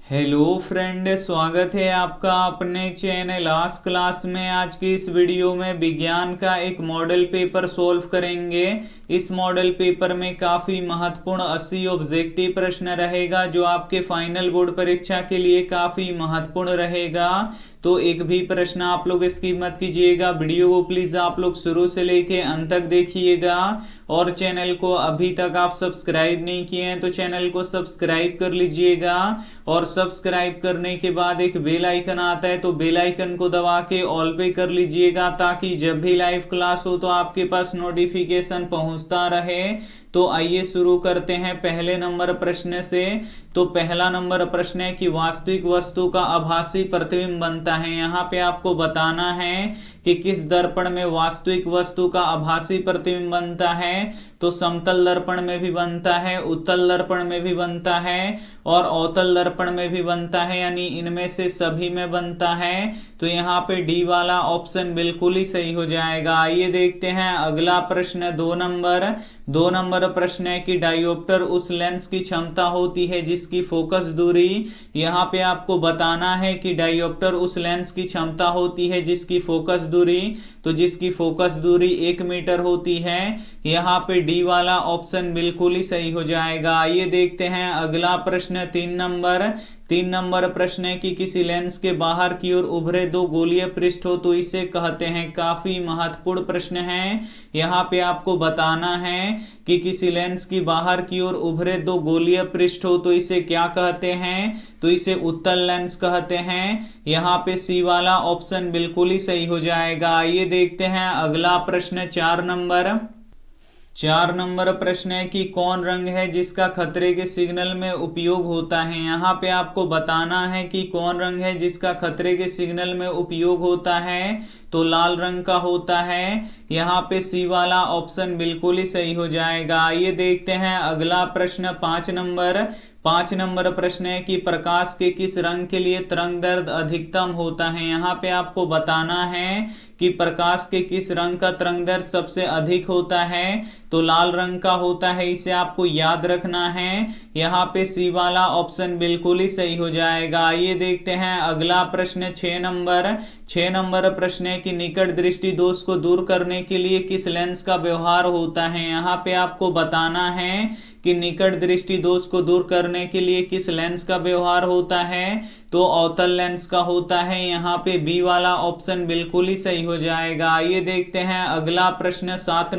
Hello friend, स्वागत है आपका अपने चैनल आज क्लास में। आज की इस वीडियो में विज्ञान का एक मॉडल पेपर सॉल्व करेंगे। इस मॉडल पेपर में काफ़ी महत्वपूर्ण 80 ऑब्जेक्टिव प्रश्न रहेगा जो आपके फाइनल बोर्ड परीक्षा के लिए काफ़ी महत्वपूर्ण रहेगा। तो एक भी प्रश्न आप लोग स्किप मत कीजिएगा। वीडियो को प्लीज़ आप लोग शुरू से लेके अंत तक देखिएगा। और चैनल को अभी तक आप सब्सक्राइब नहीं किए हैं तो चैनल को सब्सक्राइब कर लीजिएगा। और सब्सक्राइब करने के बाद एक बेल आइकन आता है तो बेल आइकन को दबा के ऑल पे कर लीजिएगा, ताकि जब भी लाइव क्लास हो तो आपके पास नोटिफिकेशन पहुंचता रहे। तो आइए शुरू करते हैं पहले नंबर प्रश्न से। तो पहला नंबर प्रश्न है कि वास्तविक वस्तु का आभासी प्रतिबिंब बनता है। यहाँ पे आपको बताना है कि किस दर्पण में वास्तविक वस्तु का आभासी प्रतिबिंब बनता है। तो समतल दर्पण में भी बनता है, उत्तल दर्पण में भी बनता है और अवतल दर्पण में भी बनता है, यानी इनमें से सभी में बनता है। तो यहाँ पे डी वाला ऑप्शन बिल्कुल ही सही हो जाएगा। आइए देखते हैं अगला प्रश्न। दो नंबर प्रश्न है कि डायोप्टर उस लेंस की क्षमता होती है जिसकी फोकस दूरी, यहाँ पे आपको बताना है कि डायोप्टर उस लेंस की क्षमता होती है जिसकी फोकस दूरी, तो जिसकी फोकस दूरी 1 मीटर होती है। यहाँ पे डी वाला ऑप्शन बिल्कुल ही सही हो जाएगा। आइए देखते हैं अगला प्रश्न। 3 नंबर प्रश्न है कि किसी लेंस के बाहर की ओर उभरे दो गोलीय पृष्ठ हो तो इसे कहते हैं। काफी महत्वपूर्ण प्रश्न है। यहाँ पे आपको बताना है कि किसी लेंस की बाहर की ओर उभरे दो गोलीय पृष्ठ हो तो इसे क्या कहते हैं। तो इसे उत्तल लेंस कहते हैं। यहाँ पे सी वाला ऑप्शन बिल्कुल ही सही हो जाएगा। आइए देखते हैं अगला प्रश्न। 4 नंबर प्रश्न है कि कौन रंग है जिसका खतरे के सिग्नल में उपयोग होता है। यहाँ पे आपको बताना है कि कौन रंग है जिसका खतरे के सिग्नल में उपयोग होता है। तो लाल रंग का होता है। यहाँ पे सी वाला ऑप्शन बिल्कुल ही सही हो जाएगा। आइए देखते हैं अगला प्रश्न। 5 नंबर प्रश्न है कि प्रकाश के किस रंग के लिए तरंग दैर्ध्य अधिकतम होता है। यहाँ पे आपको बताना है कि प्रकाश के किस रंग का तरंग दैर्ध्य सबसे अधिक होता है। तो लाल रंग का होता है, इसे आपको याद रखना है। यहाँ पे सी वाला ऑप्शन बिल्कुल ही सही हो जाएगा। आइए देखते हैं अगला प्रश्न। 6 नंबर प्रश्न है कि निकट दृष्टि दोष को दूर करने के लिए किस लेंस का व्यवहार होता है। यहाँ पे आपको बताना है कि निकट दृष्टि दोष को दूर करने के लिए किस लेंस का व्यवहार होता है। तो अवतल लेंस का होता है। यहाँ पे बी वाला ऑप्शन बिल्कुल ही सही हो जाएगा। आइए देखते हैं अगला प्रश्न। 7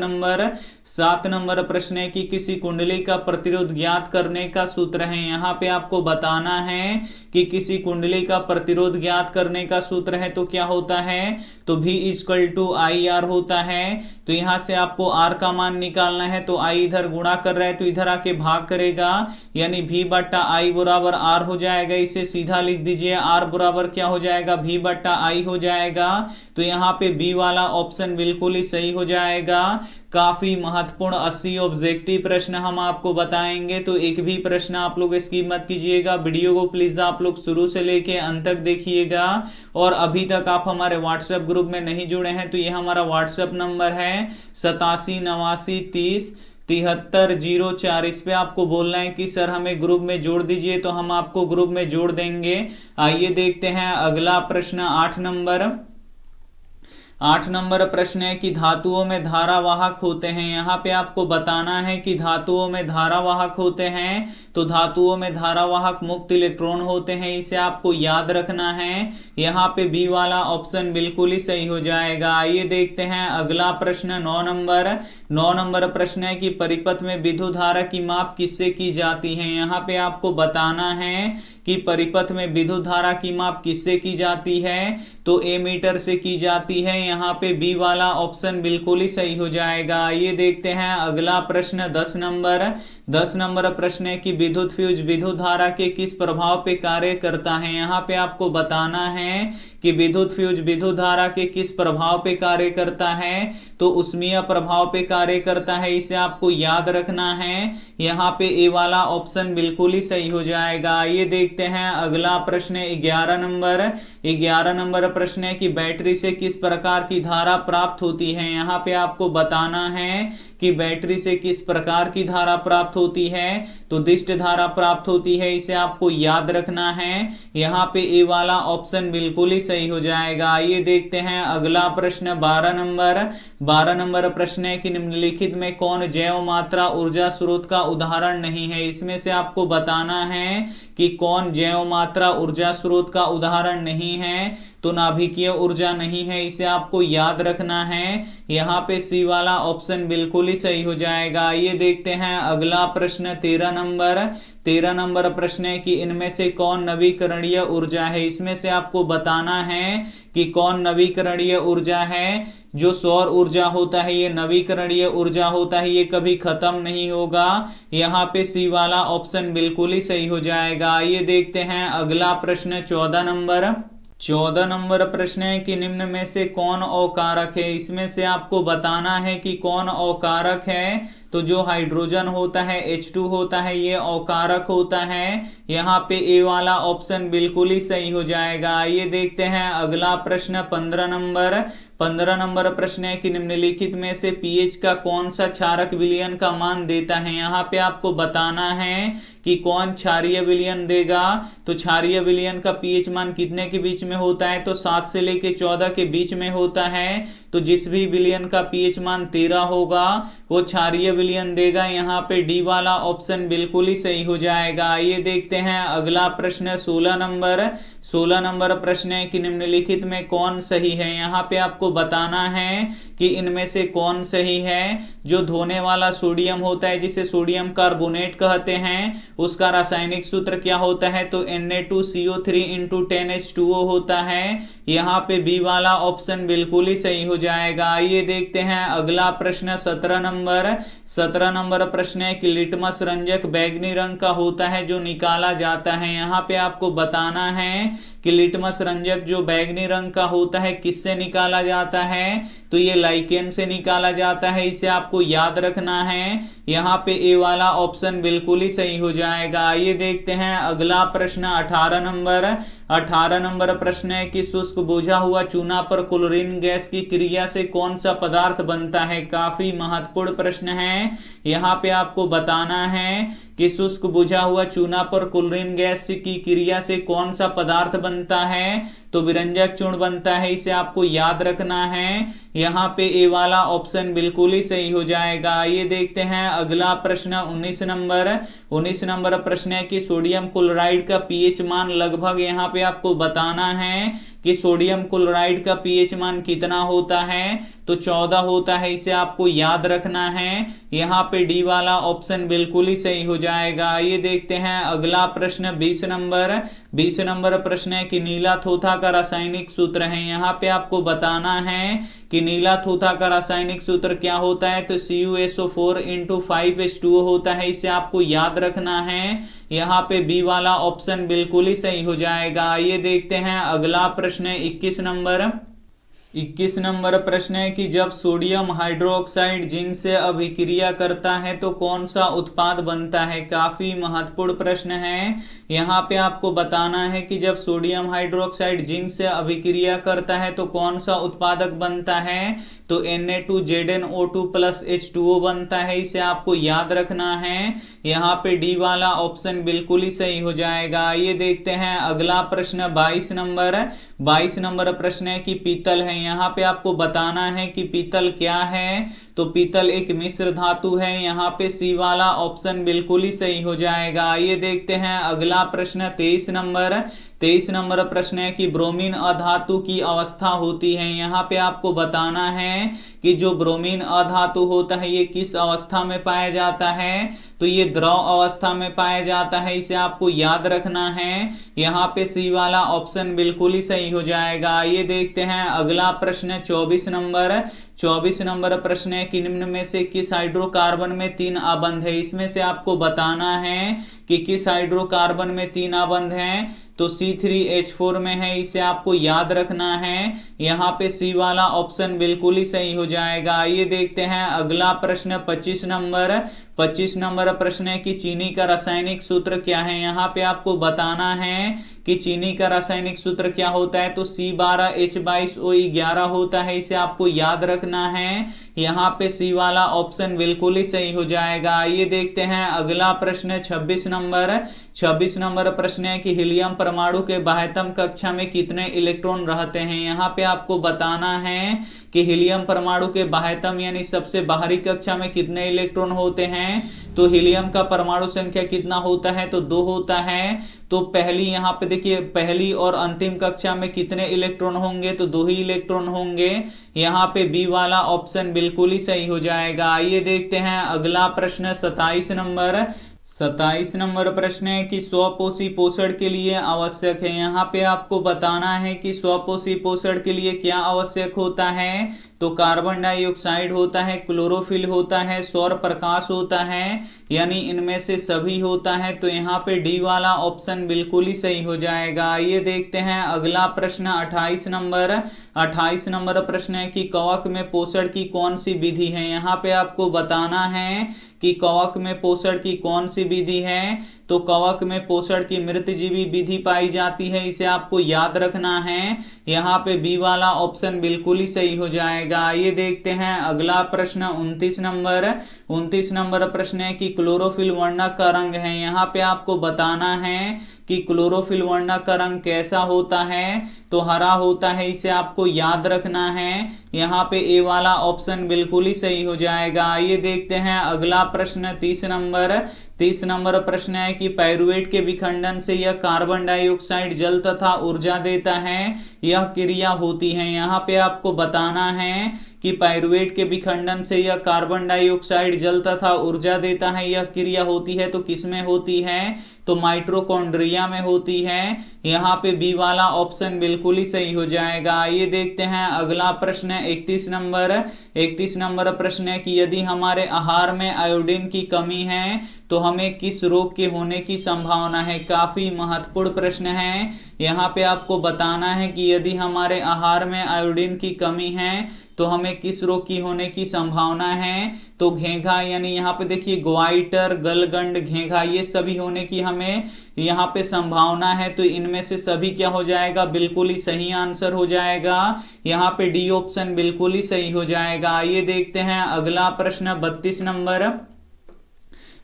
नंबर प्रश्न है कि किसी कुंडली का प्रतिरोध ज्ञात करने का सूत्र है। यहाँ पे आपको बताना है कि किसी कुंडली का प्रतिरोध ज्ञात करने का सूत्र है। तो क्या होता है, तो V = IR होता है। तो यहाँ से आपको R का मान निकालना है। तो I इधर गुणा कर रहा है तो इधर आके भाग करेगा, यानी V/I बराबर R हो जाएगा। इसे सीधा लिख दीजिए, R बराबर क्या हो जाएगा, V/I हो जाएगा। तो यहाँ पे बी वाला ऑप्शन बिल्कुल ही सही हो जाएगा। काफी महत्वपूर्ण 80 ऑब्जेक्टिव प्रश्न हम आपको बताएंगे, तो एक भी प्रश्न आप लोग स्किप मत कीजिएगा। वीडियो को प्लीज आप लोग शुरू से लेके अंत तक देखिएगा। और अभी तक आप हमारे व्हाट्सएप ग्रुप में नहीं जुड़े हैं तो ये हमारा व्हाट्सएप नंबर है 8789307304। इस पे आपको बोलना है कि सर हमें ग्रुप में जोड़ दीजिए, तो हम आपको ग्रुप में जोड़ देंगे। आइए देखते हैं अगला प्रश्न। 8 नंबर प्रश्न है कि धातुओं में धारावाहक होते हैं। यहाँ पे आपको बताना है कि धातुओं में धारावाहक होते हैं। तो धातुओं में धारावाहक मुक्त इलेक्ट्रॉन होते हैं, इसे आपको याद रखना है। यहाँ पे बी वाला ऑप्शन बिल्कुल ही सही हो जाएगा। आइए देखते हैं अगला प्रश्न। 9 नंबर प्रश्न है कि परिपथ में विद्युत धारा की माप किससे की जाती है। यहाँ पे आपको बताना है कि परिपथ में विद्युत धारा की माप किससे की जाती है। तो एमीटर से की जाती है। यहाँ पे बी वाला ऑप्शन बिल्कुल ही सही हो जाएगा। आइए देखते हैं अगला प्रश्न। 10 नंबर प्रश्न है कि विद्युत फ्यूज विद्युत धारा के किस प्रभाव पे कार्य करता है। यहाँ पे आपको बताना है कि विद्युत फ्यूज विद्युत धारा के किस प्रभाव पे कार्य करता है। तो उष्मीय प्रभाव पे कार्य करता है, इसे आपको याद रखना है। यहाँ पे ए वाला ऑप्शन बिल्कुल ही सही हो जाएगा। आइए देखते हैं अगला प्रश्न। 11 नंबर प्रश्न है कि बैटरी से किस प्रकार की धारा प्राप्त होती है। यहाँ पे आपको बताना है कि बैटरी से किस प्रकार की धारा प्राप्त होती है तो दिष्ट धारा प्राप्त होती है, इसे आपको याद रखना है। यहाँ पे ए वाला ऑप्शन बिल्कुल ही सही हो जाएगा। आइए देखते हैं अगला प्रश्न 12 नंबर प्रश्न है कि निम्नलिखित में कौन जैव मात्रा ऊर्जा स्रोत का उदाहरण नहीं है। इसमें से आपको बताना है कि कौन जैव मात्रा ऊर्जा स्रोत का उदाहरण नहीं है। तो नाभिकीय ऊर्जा नहीं है, इसे आपको याद रखना है। यहाँ पे सी वाला ऑप्शन बिल्कुल ही सही हो जाएगा। ये देखते हैं अगला प्रश्न 13 नंबर प्रश्न है कि इनमें से कौन नवीकरणीय ऊर्जा है। इसमें से आपको बताना है कि कौन नवीकरणीय ऊर्जा है। जो सौर ऊर्जा होता है ये नवीकरणीय ऊर्जा होता है, ये कभी खत्म नहीं होगा। यहाँ पे सी वाला ऑप्शन बिल्कुल ही सही हो जाएगा। ये देखते हैं अगला प्रश्न 14 नंबर प्रश्न है कि निम्न में से कौन अकारक है। इसमें से आपको बताना है कि कौन अकारक है। तो जो हाइड्रोजन होता है H2 होता है ये अकारक होता है। यहाँ पे ए वाला ऑप्शन बिल्कुल ही सही हो जाएगा। ये देखते हैं अगला प्रश्न 15 नंबर प्रश्न है कि निम्नलिखित में से पीएच का कौन सा क्षारक विलयन का मान देता है। यहाँ पे आपको बताना है कि कौन क्षारीय विलयन देगा। तो क्षारीय विलयन का पीएच मान कितने के बीच में होता है, तो 7 से लेके 14 के बीच में होता है। तो जिस भी विलयन का पीएच मान 13 होगा वो क्षारीय विलयन देगा। यहाँ पे डी वाला ऑप्शन बिल्कुल ही सही हो जाएगा। ये देखते हैं अगला प्रश्न 16 नंबर प्रश्न है कि निम्नलिखित में कौन सही है। यहाँ पे आपको बताना है कि इनमें से कौन सही है। जो धोने वाला सोडियम होता है जिसे सोडियम कार्बोनेट कहते हैं, उसका रासायनिक सूत्र क्या होता है, तो Na2CO3 × 10H2O होता है। यहाँ पे बी वाला ऑप्शन बिल्कुल ही सही हो जाएगा। ये देखते हैं अगला प्रश्न 17 नंबर प्रश्न है कि लिटमस रंजक बैंगनी रंग का होता है जो निकाला जाता है। यहाँ पे आपको बताना है कि लिटमस रंजक जो बैंगनी रंग का होता है किससे निकाला जाता है, तो ये लाइकेन से निकाला जाता है, इसे आपको याद रखना है। यहाँ पे ए वाला ऑप्शन बिल्कुल ही सही हो जाएगा। ये देखते हैं अगला प्रश्न 18 नंबर प्रश्न है कि शुष्क बुझा हुआ चूना पर क्लोरीन गैस की क्रिया से कौन सा पदार्थ बनता है। काफी महत्वपूर्ण प्रश्न है। यहाँ पे आपको बताना है कि शुष्क बुझा हुआ चूना पर क्लोरीन गैस की क्रिया से कौन सा पदार्थ बनता है, तो विरंजक चूर्ण बनता है, इसे आपको याद रखना है। यहाँ पे ए वाला ऑप्शन बिल्कुल ही सही हो जाएगा। ये देखते हैं अगला प्रश्न 19 नंबर प्रश्न है कि सोडियम क्लोराइड का पीएच मान लगभग, यहाँ पे आपको बताना है कि सोडियम क्लोराइड का पीएच मान कितना होता है, तो 14 होता है, इसे आपको याद रखना है। यहाँ पे डी वाला ऑप्शन बिल्कुल ही सही हो जाएगा। ये देखते हैं अगला प्रश्न 20 नंबर प्रश्न है कि नीला थोथा का रासायनिक सूत्र है। यहाँ पे आपको बताना है कि नीला थोथा का रासायनिक सूत्र क्या होता है, तो CuSO4 × 5H2O होता है, इसे आपको याद रखना है। यहाँ पे बी वाला ऑप्शन बिल्कुल ही सही हो जाएगा। ये देखते हैं अगला प्रश्न 21 नंबर प्रश्न है कि जब सोडियम हाइड्रोक्साइड जिंक से अभिक्रिया करता है तो कौन सा उत्पाद बनता है। काफी महत्वपूर्ण प्रश्न है। यहाँ पे आपको बताना है कि जब सोडियम हाइड्रोक्साइड जिंक से अभिक्रिया करता है तो कौन सा उत्पादक बनता है, तो Na2ZnO2 + H2O बनता है, इसे आपको याद रखना है। यहाँ पे डी वाला ऑप्शन बिल्कुल ही सही हो जाएगा। ये देखते हैं अगला प्रश्न 22 नंबर प्रश्न है कि पीतल है। यहाँ पे आपको बताना है कि पीतल क्या है, तो पीतल एक मिश्र धातु है। यहाँ पे सी वाला ऑप्शन बिल्कुल ही सही हो जाएगा। ये देखते हैं अगला प्रश्न 23 नंबर प्रश्न है कि ब्रोमीन अधातु की अवस्था होती है। यहाँ पे आपको बताना है कि जो ब्रोमीन अधातु होता है ये किस अवस्था में पाया जाता है, तो ये द्रव अवस्था में पाया जाता है, इसे आपको याद रखना है। यहाँ पे सी वाला ऑप्शन बिल्कुल ही सही हो जाएगा। ये देखते हैं अगला प्रश्न 24 नंबर प्रश्न है कि निम्न में से किस हाइड्रोकार्बन में 3 आबंध है। इसमें से आपको बताना है कि किस हाइड्रोकार्बन में 3 आबंध हैं, तो C3H4 में है, इसे आपको याद रखना है। यहाँ पे सी वाला ऑप्शन बिल्कुल ही सही हो जाएगा। ये देखते हैं अगला प्रश्न 25 नंबर प्रश्न है कि चीनी का रासायनिक सूत्र क्या है। यहाँ पे आपको बताना है कि चीनी का रासायनिक सूत्र क्या होता है, तो C12H22O11 होता है, इसे आपको याद रखना है। यहाँ पे सी वाला ऑप्शन बिल्कुल ही सही हो जाएगा। आइए देखते हैं अगला प्रश्न 26 नंबर। 26 नंबर प्रश्न है कि हीलियम परमाणु के बाह्यतम कक्षा में कितने इलेक्ट्रॉन रहते हैं। यहाँ पे आपको बताना है कि हीलियम परमाणु के बाह्यतम यानी सबसे बाहरी कक्षा में कितने इलेक्ट्रॉन होते हैं। तो हीलियम का परमाणु संख्या कितना होता है, तो 2 होता है। तो पहली यहाँ पे देखिए, पहली और अंतिम कक्षा में कितने इलेक्ट्रॉन होंगे, तो 2 ही इलेक्ट्रॉन होंगे। यहाँ पे बी वाला ऑप्शन बिल्कुल ही सही हो जाएगा। आइए देखते हैं अगला प्रश्न 27 नंबर। 27 नंबर प्रश्न है कि स्वपोषी पोषण के लिए आवश्यक है। यहाँ पे आपको बताना है कि स्वपोषी पोषण के लिए क्या आवश्यक होता है। तो कार्बन डाइऑक्साइड होता है, क्लोरोफिल होता है, सौर प्रकाश होता है, यानी इनमें से सभी होता है। तो यहाँ पे डी वाला ऑप्शन बिल्कुल ही सही हो जाएगा। आइए देखते हैं अगला प्रश्न 28 नंबर। 28 नंबर प्रश्न है कि कवक में पोषण की कौन सी विधि है। यहाँ पे आपको बताना है कि कवक में पोषण की कौन सी विधि है। तो कवक में पोषण की मृतजीवी विधि पाई जाती है, इसे आपको याद रखना है। यहाँ पे बी वाला ऑप्शन बिल्कुल ही सही हो जाएगा। आइए देखते हैं अगला प्रश्न 29 नंबर। 29 नंबर प्रश्न है कि क्लोरोफिल वर्णक का रंग है। यहाँ पे आपको बताना है कि क्लोरोफिल वर्णक का रंग कैसा होता है। तो हरा होता है, इसे आपको याद रखना है। यहाँ पे ए वाला ऑप्शन बिल्कुल ही सही हो जाएगा। आइए देखते हैं अगला प्रश्न 30 नंबर। 30 नंबर प्रश्न है कि पाइरुवेट के विखंडन से यह कार्बन डाइऑक्साइड जल तथा ऊर्जा देता है, यह क्रिया होती है। यहाँ पे आपको बताना है कि पाइरुवेट के विखंडन से यह कार्बन डाइऑक्साइड जल तथा ऊर्जा देता है, यह क्रिया होती है। तो किसमें होती है, तो माइटोकॉन्ड्रिया में होती है। यहाँ पे बी वाला ऑप्शन बिल्कुल ही सही हो जाएगा। आइए देखते हैं अगला प्रश्न 31 नंबर। 31 नंबर प्रश्न है कि यदि हमारे आहार में आयोडीन की कमी है तो हमें किस रोग के होने की संभावना है। काफी महत्वपूर्ण प्रश्न है। यहाँ पे आपको बताना है कि यदि हमारे आहार में आयोडीन की कमी है तो हमें किस रोग की होने की संभावना है। तो घेंघा, यानी यहाँ पे देखिए ग्वाइटर, गलगंड, घेंघा, ये सभी होने की हमें यहाँ पे संभावना है। तो इनमें से सभी क्या हो जाएगा, बिल्कुल ही सही आंसर हो जाएगा। यहाँ पे डी ऑप्शन बिल्कुल ही सही हो जाएगा। आइए देखते हैं अगला प्रश्न 32 नंबर।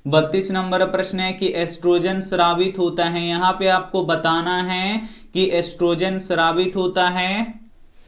32 नंबर प्रश्न है कि एस्ट्रोजन स्रावित होता है। यहाँ पे आपको बताना है कि एस्ट्रोजन स्रावित होता है।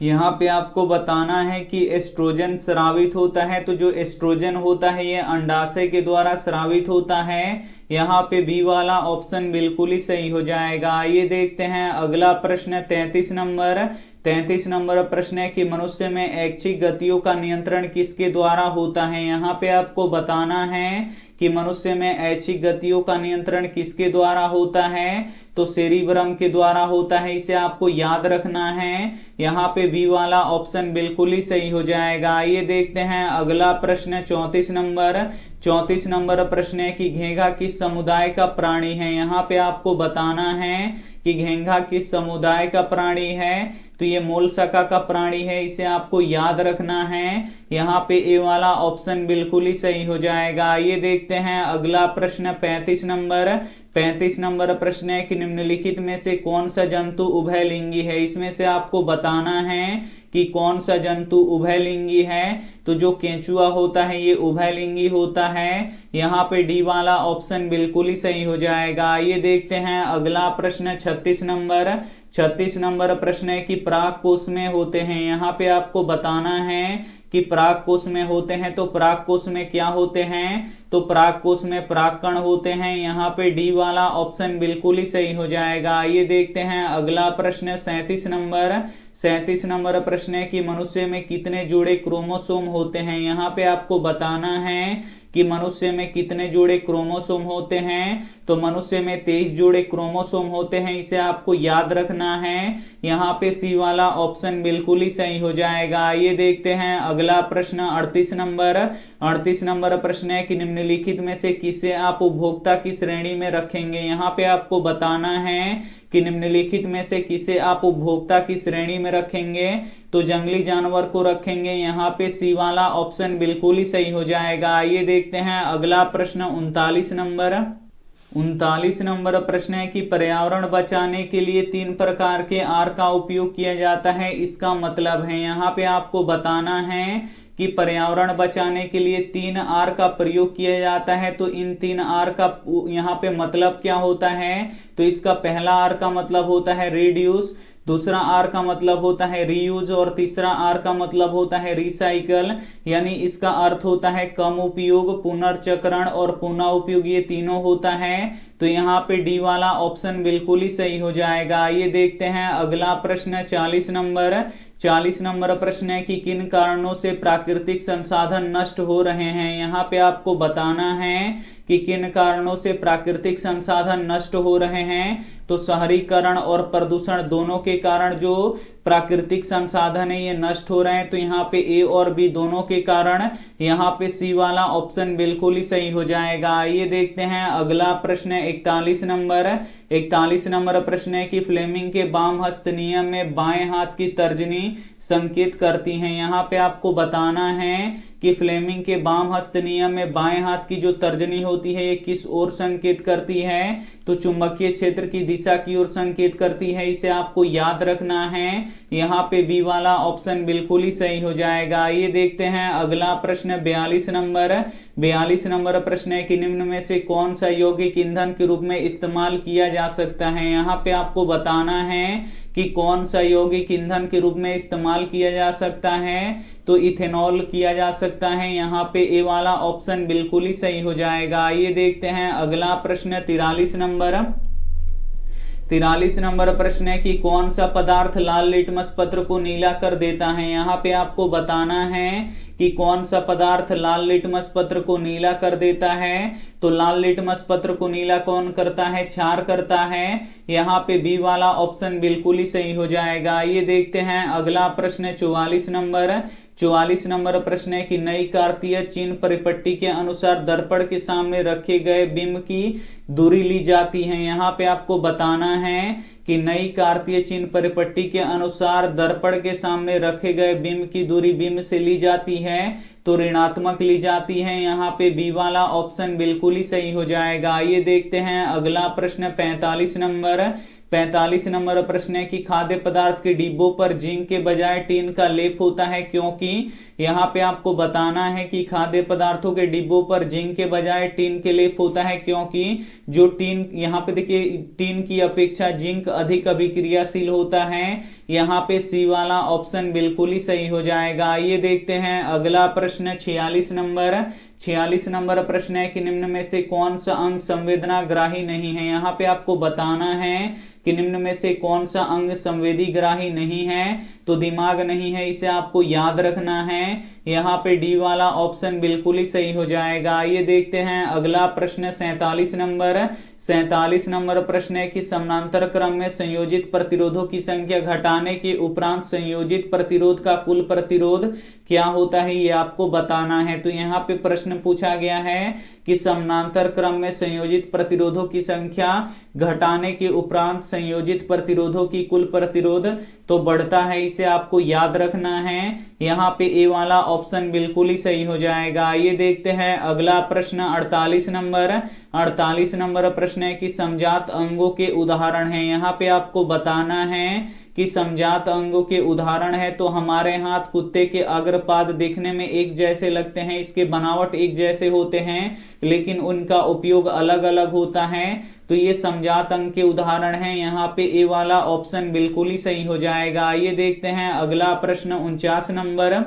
यहाँ पे आपको बताना है कि एस्ट्रोजन स्रावित होता है। तो जो एस्ट्रोजन होता है ये अंडाशय के द्वारा स्रावित होता है। यहाँ पे बी वाला ऑप्शन बिल्कुल ही सही हो जाएगा। आइए देखते हैं अगला प्रश्न 33 नंबर। 33 नंबर प्रश्न है कि मनुष्य में ऐच्छिक गतियों का नियंत्रण किसके द्वारा होता है। यहाँ पे आपको बताना है कि मनुष्य में ऐच्छिक गतियों का नियंत्रण किसके द्वारा होता है। तो सेरिब्रम के द्वारा होता है, इसे आपको याद रखना है। यहाँ पे बी वाला ऑप्शन बिल्कुल ही सही हो जाएगा। आइए देखते हैं अगला प्रश्न 34 नंबर। 34 नंबर प्रश्न है कि घेंघा किस समुदाय का प्राणी है। यहाँ पे आपको बताना है कि घेंघा किस समुदाय का प्राणी है। तो ये मोलस्का का प्राणी है, इसे आपको याद रखना है। यहाँ पे ए वाला ऑप्शन बिल्कुल ही सही हो जाएगा। आइए देखते हैं अगला प्रश्न 35 नंबर। 35 नंबर प्रश्न है कि निम्नलिखित में से कौन सा जंतु उभयलिंगी है। इसमें से आपको बताना है कि कौन सा जंतु उभयलिंगी है। तो जो केंचुआ होता है ये उभयलिंगी होता है। यहाँ पे डी वाला ऑप्शन बिल्कुल ही सही हो जाएगा। आइए देखते हैं अगला प्रश्न 36 नंबर। 36 नंबर प्रश्न है कि पराग कोश में होते हैं। यहाँ पे आपको बताना है कि पराग कोश में होते हैं। तो पराग कोश में क्या होते हैं, तो पराग कोश में परागकण होते हैं। यहाँ पे डी वाला ऑप्शन बिल्कुल ही सही हो जाएगा। आइए देखते हैं अगला प्रश्न 37 नंबर। 37 नंबर प्रश्न है कि मनुष्य में कितने जोड़े क्रोमोसोम होते हैं। यहाँ पे आपको बताना है कि मनुष्य में कितने जोड़े क्रोमोसोम होते हैं। तो मनुष्य में 23 जोड़े क्रोमोसोम होते हैं, इसे आपको याद रखना है। यहाँ पे सी वाला ऑप्शन बिल्कुल ही सही हो जाएगा। आइए देखते हैं अगला प्रश्न 38 नंबर। 38 नंबर प्रश्न है कि निम्नलिखित में से किसे आप उपभोक्ता की श्रेणी में रखेंगे। यहाँ पे आपको बताना है कि निम्नलिखित में से किसे आप उपभोक्ता की श्रेणी में रखेंगे। तो जंगली जानवर को रखेंगे। यहाँ पे सी वाला ऑप्शन बिल्कुल ही सही हो जाएगा। आइए देखते हैं अगला प्रश्न 39 नंबर। 39 नंबर प्रश्न है कि पर्यावरण बचाने के लिए 3 प्रकार के आर का उपयोग किया जाता है, इसका मतलब है। यहाँ पे आपको बताना है कि पर्यावरण बचाने के लिए 3R का प्रयोग किया जाता है। तो इन 3R का यहाँ पे मतलब क्या होता है? तो इसका पहला R का मतलब होता है रिड्यूस, दूसरा R का मतलब होता है रीयूज और तीसरा R का मतलब होता है रिसाइकल। यानी इसका अर्थ होता है कम उपयोग, पुनर्चक्रण और पुनः उपयोग, ये तीनों होता है। तो यहाँ पे डी वाला ऑप्शन बिल्कुल ही सही हो जाएगा। ये देखते हैं अगला प्रश्न 40 नंबर। 40 नंबर प्रश्न है कि किन कारणों से प्राकृतिक संसाधन नष्ट हो रहे हैं। यहाँ पे आपको बताना है कि किन कारणों से प्राकृतिक संसाधन नष्ट हो रहे हैं। तो शहरीकरण और प्रदूषण दोनों के कारण जो प्राकृतिक संसाधन है ये नष्ट हो रहे हैं। तो यहाँ पे ए और बी दोनों के कारण यहाँ पे सी वाला ऑप्शन बिल्कुल ही सही हो जाएगा। ये देखते हैं अगला प्रश्न 41 नंबर। 41 नंबर प्रश्न है कि फ्लेमिंग के वाम हस्त नियम में बाएं हाथ की तर्जनी संकेत करती हैं। यहाँ पे आपको बताना है कि फ्लेमिंग के वाम हस्त नियम में बाएं हाथ की जो तर्जनी होती है ये किस ओर संकेत करती है? तो चुंबकीय क्षेत्र की दिशा की ओर संकेत करती है। इसे आपको याद रखना है। यहाँ पे बी वाला ऑप्शन बिल्कुल ही सही हो जाएगा। ये देखते हैं अगला प्रश्न 42 नंबर। 42 नंबर प्रश्न है कि निम्न में से कौन सा यौगिक ईंधन के रूप में इस्तेमाल किया जा सकता है। यहाँ पे आपको बताना है कि कौन सा यौगिक ईंधन के रूप में इस्तेमाल किया जा सकता है। तो इथेनॉल किया जा सकता है। यहाँ पे ए वाला ऑप्शन बिल्कुल ही सही हो जाएगा। ये देखते हैं अगला प्रश्न 43 नंबर। 43 नंबर प्रश्न है कि कौन सा पदार्थ लाल लिटमस पत्र को नीला कर देता है। यहाँ पे आपको बताना है कि कौन सा पदार्थ लाल लिटमस पत्र को नीला कर देता है। तो लाल लिटमस पत्र को नीला कौन करता है? क्षार करता है। यहाँ पे बी वाला ऑप्शन बिल्कुल ही सही हो जाएगा। ये देखते हैं अगला प्रश्न 44 नंबर। 44 नंबर प्रश्न है कि नई कार्तीय चिन्ह परिपट्टी के अनुसार दर्पण के सामने रखे गए बिंब की दूरी ली जाती है। यहाँ पे आपको बताना है कि नई कार्तीय चिन्ह परिपट्टी के अनुसार दर्पण के सामने रखे गए बिंब की दूरी बिंब से ली जाती है तो ऋणात्मक ली जाती है। यहाँ पे बी वाला ऑप्शन बिल्कुल ही सही हो जाएगा। ये देखते हैं अगला प्रश्न 45 नंबर। 45 नंबर प्रश्न है कि खाद्य पदार्थ के डिब्बों पर जिंक के बजाय टीन का लेप होता है क्योंकि। यहाँ पे आपको बताना है कि खाद्य पदार्थों के डिब्बों पर जिंक के बजाय टीन के लेप होता है क्योंकि जो टीन, यहाँ पे देखिए टीन की अपेक्षा जिंक अधिक अभिक्रियाशील होता है। यहाँ पे सी वाला ऑप्शन बिल्कुल ही सही हो जाएगा। ये देखते हैं अगला प्रश्न 46 नंबर। 46 नंबर प्रश्न है कि निम्न में से कौन सा अंग संवेदनाग्राही नहीं है। यहाँ पे आपको बताना है कि निम्न में से कौन सा अंग संवेदी ग्राही नहीं है। तो दिमाग नहीं है, इसे आपको याद रखना है। यहाँ पे डी वाला ऑप्शन बिल्कुल ही सही हो जाएगा। ये देखते हैं अगला प्रश्न 47 नंबर। 47 नंबर प्रश्न है कि समानांतर क्रम में संयोजित प्रतिरोधों की संख्या घटाने के उपरांत संयोजित प्रतिरोध का कुल प्रतिरोध क्या होता है, ये आपको बताना है। तो यहाँ पे प्रश्न पूछा गया है कि समानांतर क्रम में संयोजित प्रतिरोधों की संख्या घटाने के उपरांत संयोजित प्रतिरोधों की कुल प्रतिरोध तो बढ़ता है, इसे आपको याद रखना है। यहाँ पे ए वाला ऑप्शन बिल्कुल ही सही हो जाएगा। ये देखते हैं अगला प्रश्न 48 नंबर। 48 नंबर प्रश्न है कि समजात अंगों के उदाहरण हैं। यहाँ पे आपको बताना है कि समजात अंगों के उदाहरण है तो हमारे हाथ कुत्ते के अग्रपाद देखने में एक जैसे लगते हैं, इसके बनावट एक जैसे होते हैं लेकिन उनका उपयोग अलग अलग होता है। तो ये समजात अंग के उदाहरण हैं। यहाँ पे ए वाला ऑप्शन बिल्कुल ही सही हो जाएगा। ये देखते हैं अगला प्रश्न 49 नंबर।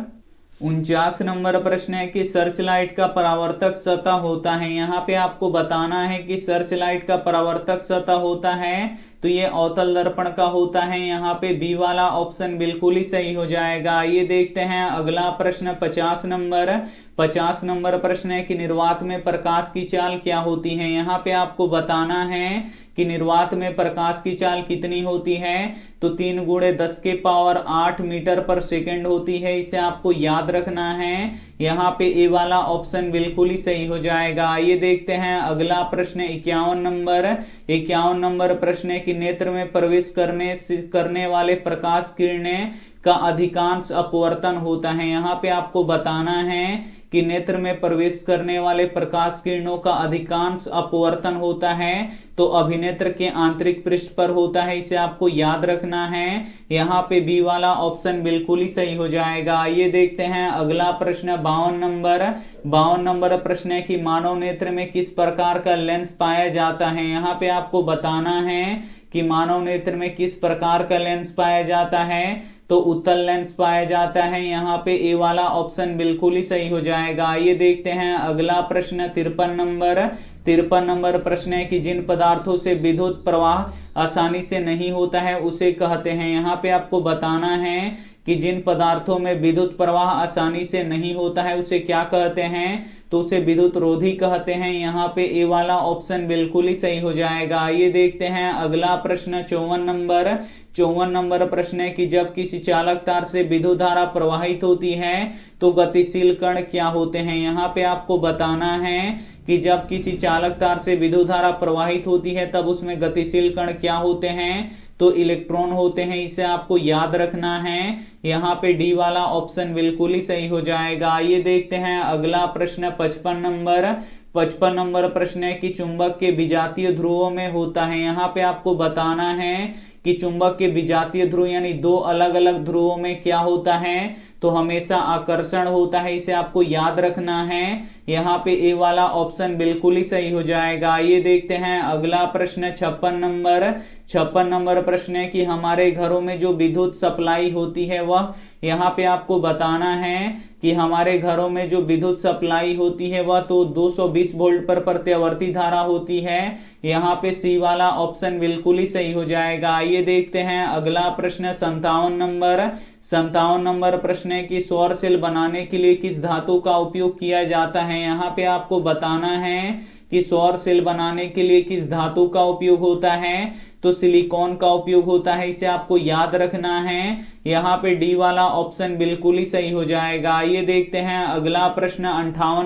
49 नंबर प्रश्न है कि सर्च लाइट का परावर्तक सतह होता है। यहाँ पे आपको बताना है कि सर्च लाइट का परावर्तक सतह होता है तो ये अवतल दर्पण का होता है। यहाँ पे बी वाला ऑप्शन बिल्कुल ही सही हो जाएगा। ये देखते हैं अगला प्रश्न 50 नंबर। 50 नंबर प्रश्न है कि निर्वात में प्रकाश की चाल क्या होती है। यहाँ पे आपको बताना है कि निर्वात में प्रकाश की चाल कितनी होती है। तो 3 × 10⁸ मीटर पर सेकेंड होती है, इसे आपको याद रखना है। यहाँ पे ए वाला ऑप्शन बिल्कुल ही सही हो जाएगा। ये देखते हैं अगला प्रश्न 51 नंबर। 51 नंबर प्रश्न है कि नेत्र में प्रवेश करने वाले प्रकाश किरणें का अधिकांश अपवर्तन होता है। यहाँ पे आपको बताना है कि नेत्र में प्रवेश करने वाले प्रकाश किरणों का अधिकांश अपवर्तन होता है तो अभिनेत्र के आंतरिक पृष्ठ पर होता है, इसे आपको याद रखना है। यहाँ पे बी वाला ऑप्शन बिल्कुल ही सही हो जाएगा। ये देखते हैं अगला प्रश्न 52 नंबर प्रश्न है कि मानव नेत्र में किस प्रकार का लेंस पाया जाता है। यहाँ पे आपको बताना है कि मानव नेत्र में किस प्रकार का लेंस पाया जाता है, तो उत्तल लेंस पाया जाता है। यहाँ पे ए वाला ऑप्शन बिल्कुल ही सही हो जाएगा। ये देखते हैं अगला प्रश्न 53 नंबर प्रश्न है कि जिन पदार्थों से विद्युत प्रवाह आसानी से नहीं होता है उसे कहते हैं। यहाँ पे आपको बताना है कि जिन पदार्थों में विद्युत प्रवाह आसानी से नहीं होता है उसे क्या कहते हैं, तो उसे विद्युत रोधी कहते हैं। यहाँ पे ए वाला ऑप्शन बिल्कुल ही सही हो जाएगा। ये देखते हैं अगला प्रश्न 54 नंबर प्रश्न है कि जब किसी चालक तार से विद्युत धारा प्रवाहित होती है तो गतिशील कण क्या होते हैं। यहाँ पे आपको बताना है कि जब किसी चालक तार से विद्युत धारा प्रवाहित होती है तब उसमें गतिशील कण क्या होते हैं, तो इलेक्ट्रॉन होते हैं, इसे आपको याद रखना है। यहाँ पे डी वाला ऑप्शन बिल्कुल ही सही हो जाएगा। ये देखते हैं अगला प्रश्न 55 नंबर प्रश्न है कि चुंबक के विजातीय ध्रुवों में होता है। यहाँ पे आपको बताना है कि चुंबक के विजातीय ध्रुव यानी दो अलग अलग ध्रुवों में क्या होता है, तो हमेशा आकर्षण होता है, इसे आपको याद रखना है। यहाँ पे ए वाला ऑप्शन बिल्कुल ही सही हो जाएगा। ये देखते हैं अगला प्रश्न 56 नंबर प्रश्न है कि हमारे घरों में जो विद्युत सप्लाई होती है वह, यहाँ पे आपको बताना है कि हमारे घरों में जो विद्युत सप्लाई होती है वह तो 220 वोल्ट पर प्रत्यावर्ती धारा होती है। यहाँ पे सी वाला ऑप्शन बिल्कुल ही सही हो जाएगा। ये देखते हैं अगला प्रश्न 57 नंबर प्रश्न है कि सौर सेल बनाने के लिए किस धातु का उपयोग किया जाता है। यहाँ पे आपको बताना है कि सौर सेल बनाने के लिए किस धातु का उपयोग होता है, तो सिलिकॉन का उपयोग होता है, इसे आपको याद रखना है। यहाँ पे डी वाला ऑप्शन बिल्कुल ही सही हो जाएगा। ये देखते हैं अगला प्रश्न 58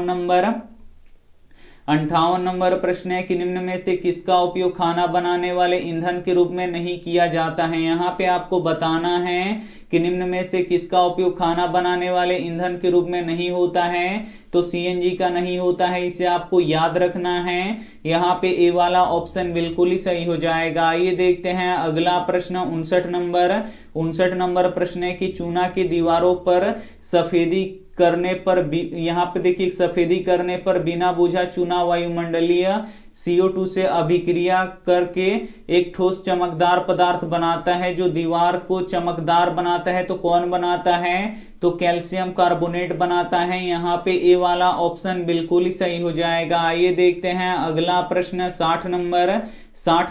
नंबर प्रश्न है कि निम्न में से किसका उपयोग खाना बनाने वाले ईंधन के रूप में नहीं किया जाता है। यहाँ पे आपको बताना है कि निम्न में से किसका उपयोग खाना बनाने वाले ईंधन के रूप में नहीं होता है, तो सीएनजी का नहीं होता है, इसे आपको याद रखना है। यहाँ पे ए वाला ऑप्शन बिल्कुल ही सही हो जाएगा। ये देखते हैं अगला प्रश्न 59 नंबर प्रश्न है कि चूना की दीवारों पर सफेदी करने पर, यहाँ पे देखिए सफेदी करने पर बिना बुझा चूना वायुमंडलीय CO2 से अभिक्रिया करके एक ठोस चमकदार पदार्थ बनाता है जो दीवार को चमकदार बनाता है, तो कौन बनाता है, तो कैल्शियम कार्बोनेट बनाता है। यहाँ पे ए वाला ऑप्शन बिल्कुल ही सही हो जाएगा। ये देखते हैं अगला प्रश्न 60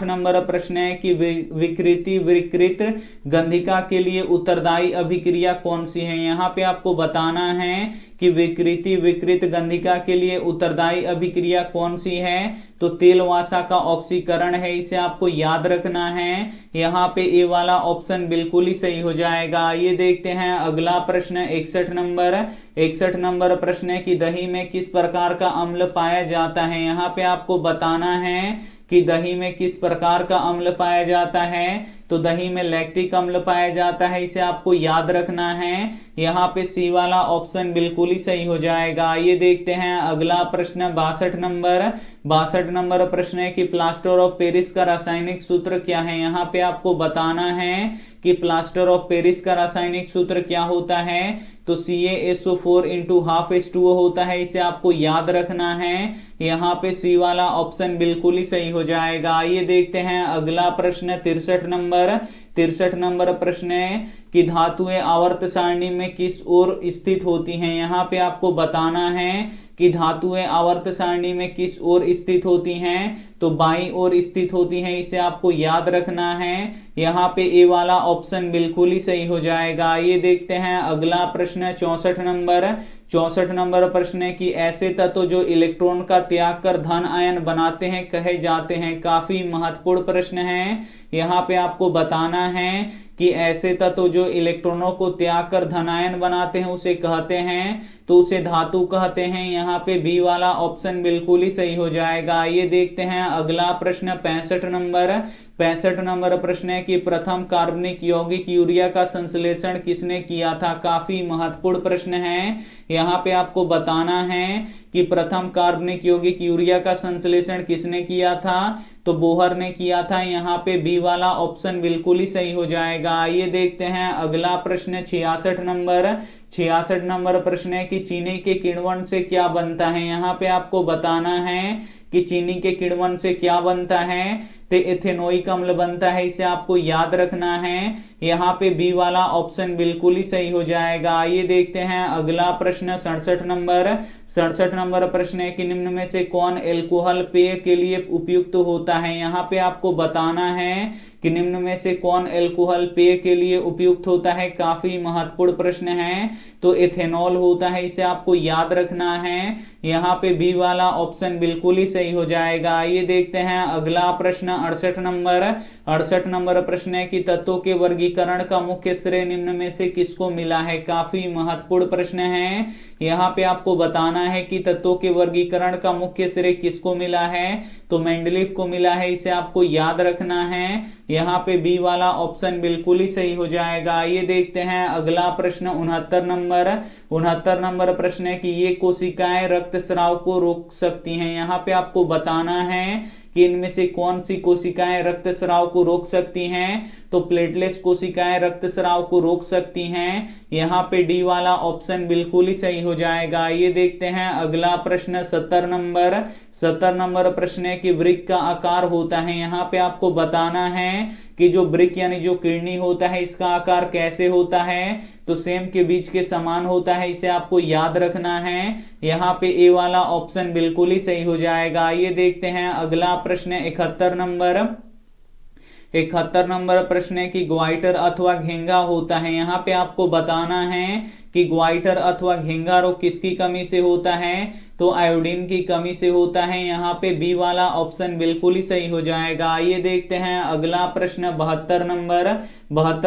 नंबर प्रश्न है कि विकृति विकृत गंधिका के लिए उत्तरदायी अभिक्रिया कौन सी है। यहाँ पे आपको बताना है कि विकृति विकृत गंधिका के लिए उत्तरदायी अभिक्रिया कौन सी है, तो तेल वासा का ऑक्सीकरण है, इसे आपको याद रखना है। यहाँ पे ए वाला ऑप्शन बिल्कुल ही सही हो जाएगा। ये देखते हैं अगला प्रश्न 61 नंबर प्रश्न है कि दही में किस प्रकार का अम्ल पाया जाता है। यहाँ पे आपको बताना है कि दही में किस प्रकार का अम्ल पाया जाता है, तो दही में लैक्टिक अम्ल पाया जाता है, इसे आपको याद रखना है। यहाँ पे सी वाला ऑप्शन बिल्कुल ही सही हो जाएगा। ये देखते हैं अगला प्रश्न 62 नंबर प्रश्न है कि प्लास्टर ऑफ पेरिस का रासायनिक सूत्र क्या है। यहाँ पे आपको बताना है कि प्लास्टर ऑफ पेरिस का रासायनिक सूत्र क्या होता है, तो CaSO4 × 12H2O होता है, इसे आपको याद रखना है। यहाँ पे सी वाला ऑप्शन बिल्कुल ही सही हो जाएगा। ये देखते हैं अगला प्रश्न 63 नंबर प्रश्न है कि धातुएं आवर्त सारणी में किस ओर स्थित होती हैं। यहाँ पे आपको बताना है कि धातुएं आवर्त सारणी में किस ओर स्थित होती हैं, तो बाईं ओर स्थित होती हैं, इसे आपको याद रखना है। यहाँ पे ए वाला ऑप्शन बिल्कुल ही सही हो जाएगा। ये देखते हैं अगला प्रश्न 64 नंबर प्रश्न है कि ऐसे तत्व जो इलेक्ट्रॉन का त्याग कर धन आयन बनाते हैं कहे जाते हैं। काफी महत्वपूर्ण प्रश्न है। यहाँ पे आपको बताना है कि ऐसे तत्व जो इलेक्ट्रॉनों को त्याग कर धनायन बनाते हैं उसे कहते हैं, तो उसे धातु कहते हैं। यहाँ पे बी वाला ऑप्शन बिल्कुल ही सही हो जाएगा। ये देखते हैं अगला प्रश्न 65 65 नंबर प्रश्न है कि प्रथम कार्बनिक यौगिक यूरिया का संश्लेषण किसने किया था। काफी महत्वपूर्ण प्रश्न है। यहाँ पे आपको बताना है कि प्रथम कार्बनिक यौगिक यूरिया का संश्लेषण किसने किया था, तो बोहर ने किया था। यहाँ पे बी वाला ऑप्शन बिल्कुल ही सही हो जाएगा। आइए देखते हैं अगला प्रश्न 66 नंबर प्रश्न है कि चीनी के किण्वन से क्या बनता है। यहाँ पे आपको बताना है कि चीनी के किण्वन से क्या बनता है, तो एथेनोइक अम्ल बनता है। इसे आपको याद रखना है। यहाँ पे बी वाला ऑप्शन बिल्कुल ही सही हो जाएगा। आइए देखते हैं अगला प्रश्न 67 नंबर प्रश्न है कि निम्न में से कौन एल्कोहल पेय के लिए उपयुक्त होता है। यहाँ पे आपको बताना है कि निम्न में से कौन एल्कोहल पेय के लिए उपयुक्त होता है। काफी महत्वपूर्ण प्रश्न है, तो एथेनॉल होता है। इसे आपको याद रखना है। यहाँ पे बी वाला ऑप्शन बिल्कुल ही सही हो जाएगा। आइए देखते हैं अगला प्रश्न 68 नंबर प्रश्न है कि तत्वों के वर्गीकरण का मुख्य श्रेय निम्न में से किसको मिला है। काफी महत्वपूर्ण प्रश्न है। यहाँ पे आपको बताना है कि तत्वों के वर्गीकरण का मुख्य श्रेय किसको मिला है, तो मेंडलीफ को मिला है। इसे आपको याद रखना है। यहाँ पे बी वाला ऑप्शन बिल्कुल ही सही हो जाएगा। आइए देखते हैं अगला प्रश्न 69 नंबर प्रश्न है कि ये कोशिकाएं रक्तस्राव को रोक सकती हैं। यहाँ पे आपको बताना है कि इनमें से कौन सी कोशिकाएं रक्तस्राव को रोक सकती हैं, तो प्लेटलेट्स कोशिकाएं रक्तस्राव को रोक सकती हैं। यहाँ पे डी वाला ऑप्शन बिल्कुल ही सही हो जाएगा। ये देखते हैं अगला प्रश्न 70 नंबर प्रश्न है कि वृक्क का आकार होता है। यहाँ पे आपको बताना है कि जो वृक्क यानी जो किडनी होता है इसका आकार कैसे होता है, तो सेम के बीज के समान होता है। इसे आपको याद रखना है। यहाँ पे ए वाला ऑप्शन बिल्कुल ही सही हो जाएगा। ये देखते हैं अगला प्रश्न 71 नंबर प्रश्न है कि ग्वाइटर अथवा घेंगा होता है। यहाँ पे आपको बताना है कि ग्वाइटर अथवा घेंगा रोग किसकी कमी से होता है, तो आयोडीन की कमी से होता है। यहाँ पे बी वाला ऑप्शन बिल्कुल ही सही हो जाएगा। आइए देखते हैं अगला प्रश्न 72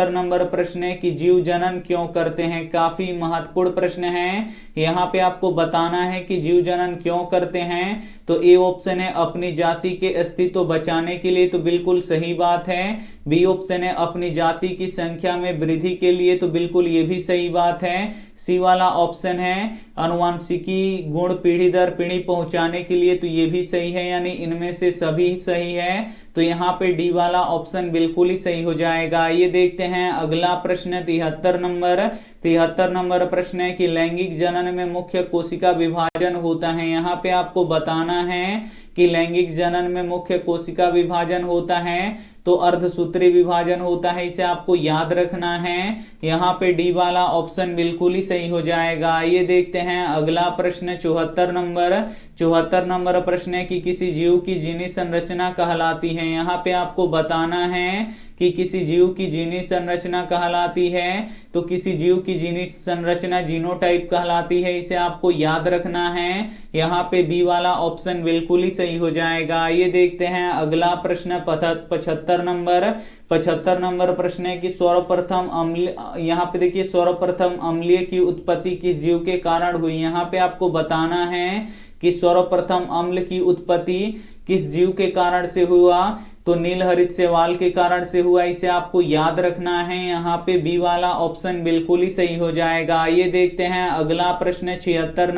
नंबर प्रश्न है कि जीव जनन क्यों करते हैं। काफी महत्वपूर्ण प्रश्न है। यहाँ पे आपको बताना है कि जीव जनन क्यों करते हैं, तो ए ऑप्शन है अपनी जाति के अस्तित्व बचाने के लिए, तो बिल्कुल सही बात है। बी ऑप्शन है अपनी जाति की संख्या में वृद्धि के लिए, तो बिल्कुल ये भी सही बात है। सी वाला ऑप्शन है आनुवांशिकी गुण पीढ़ी दर पीढ़ी पहुंचाने के लिए, तो ये भी सही है। यानी इनमें से सभी सही है, तो यहाँ पे डी वाला ऑप्शन बिल्कुल ही सही हो जाएगा। ये देखते हैं अगला प्रश्न 73 नंबर प्रश्न है कि लैंगिक जनन में मुख्य कोशिका विभाजन होता है। यहाँ पे आपको बताना है कि लैंगिक जनन में मुख्य कोशिका विभाजन होता है, तो अर्धसूत्री विभाजन होता है। इसे आपको याद रखना है। यहाँ पे डी वाला ऑप्शन बिल्कुल ही सही हो जाएगा। ये देखते हैं अगला प्रश्न 74 नंबर प्रश्न है कि किसी जीव की जीनी संरचना कहलाती है। यहाँ पे आपको बताना है कि किसी जीव की जीनी संरचना कहलाती है, तो किसी जीव की जीनी संरचना जीनोटाइप कहलाती है। इसे आपको याद रखना है। यहाँ पे बी वाला ऑप्शन बिल्कुल ही सही हो जाएगा। ये देखते हैं अगला प्रश्न 75 नंबर प्रश्न है कि सर्वप्रथम अम्ल, यहाँ पे देखिए सर्वप्रथम अम्लीय की उत्पत्ति किस जीव के कारण हुई। यहाँ पे आपको बताना है कि सर्वप्रथम अम्ल की उत्पत्ति किस जीव के कारण से हुआ, तो नीलहरित शैवाल के कारण से हुआ। इसे आपको याद रखना है। यहाँ पे बी वाला ऑप्शन बिल्कुल ही सही हो जाएगा। ये देखते हैं अगला प्रश्न 76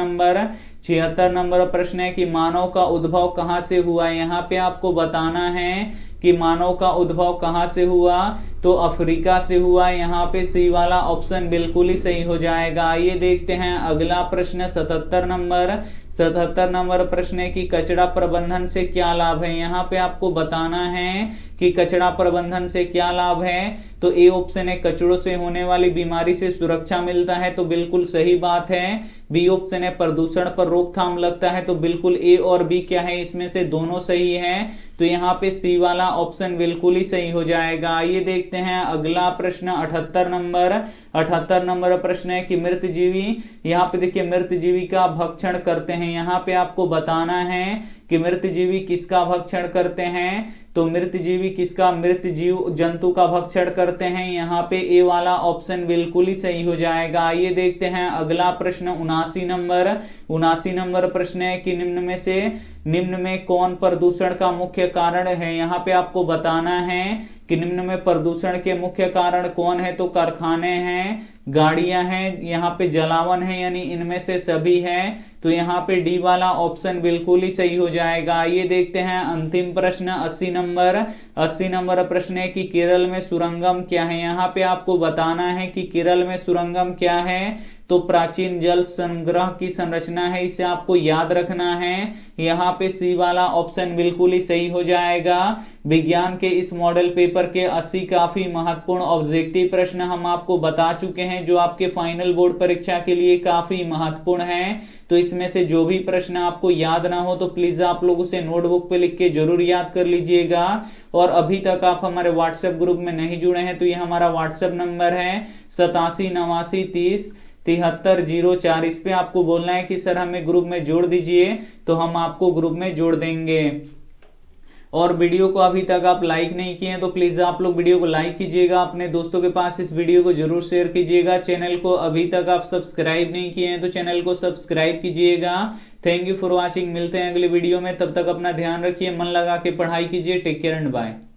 नंबर प्रश्न है कि मानव का उद्भव कहाँ से हुआ। यहाँ पे आपको बताना है कि मानव का उद्भव कहाँ से हुआ, तो अफ्रीका से हुआ। यहाँ पे सी वाला ऑप्शन बिल्कुल ही सही हो जाएगा। ये देखते हैं अगला प्रश्न 77 नंबर प्रश्न है कि कचरा प्रबंधन से क्या लाभ है। यहाँ पे आपको बताना है कि कचरा प्रबंधन से क्या लाभ है, तो ए ऑप्शन है कचड़ों से होने वाली बीमारी से सुरक्षा मिलता है, तो बिल्कुल सही बात है। बी ऑप्शन है प्रदूषण पर रोकथाम लगता है, तो बिल्कुल ए और बी क्या है, इसमें से दोनों सही है। तो यहाँ पे सी वाला ऑप्शन बिल्कुल ही सही हो जाएगा। ये देखते हैं अगला प्रश्न 78 नंबर प्रश्न है कि मृतजीवी, यहाँ पे देखिए मृतजीवी का भक्षण करते हैं। यहाँ पे आपको बताना है कि मृतजीवी किसका भक्षण करते हैं, तो मृतजीवी किसका, मृत जीव जंतु का भक्षण करते हैं। यहाँ पे ए वाला ऑप्शन बिल्कुल ही सही हो जाएगा। ये देखते हैं अगला प्रश्न 79 नंबर प्रश्न है कि निम्न में से निम्न में कौन प्रदूषण का मुख्य कारण है। यहाँ पे आपको बताना है कि निम्न में प्रदूषण के मुख्य कारण कौन है, तो कारखाने हैं, गाड़ियां हैं, यहाँ पे जलावन है, यानी इनमें से सभी है। तो यहाँ पे डी वाला ऑप्शन बिल्कुल ही सही हो जाएगा। आइए देखते हैं अंतिम प्रश्न 80 नंबर प्रश्न है कि केरल में सुरंगम क्या है। यहाँ पे आपको बताना है कि केरल में सुरंगम क्या है, तो प्राचीन जल संग्रह की संरचना है, इसे आपको याद रखना है। यहाँ पे सी वाला ऑप्शन बिल्कुल ही सही हो जाएगा। विज्ञान के इस मॉडल पेपर के 80 काफी महत्वपूर्ण ऑब्जेक्टिव प्रश्न हम आपको बता चुके हैं, जो आपके फाइनल बोर्ड परीक्षा के लिए काफी महत्वपूर्ण हैं। तो इसमें से जो भी प्रश्न आपको याद ना हो तो प्लीज आप लोग उसे नोटबुक पे लिख के जरूर याद कर लीजिएगा। और अभी तक आप हमारे व्हाट्सएप ग्रुप में नहीं जुड़े हैं तो ये हमारा व्हाट्सएप नंबर है 8789307304। इस पे आपको बोलना है कि सर हमें ग्रुप में जोड़ दीजिए, तो हम आपको ग्रुप में जोड़ देंगे। और वीडियो को अभी तक आप लाइक नहीं किए हैं तो प्लीज आप लोग वीडियो को लाइक कीजिएगा, अपने दोस्तों के पास इस वीडियो को जरूर शेयर कीजिएगा। चैनल को अभी तक आप सब्सक्राइब नहीं किए हैं तो चैनल को सब्सक्राइब कीजिएगा। Thank you for watching. मिलते हैं अगले वीडियो में, तब तक अपना ध्यान रखिए, मन लगा के पढ़ाई कीजिए। Take care and bye.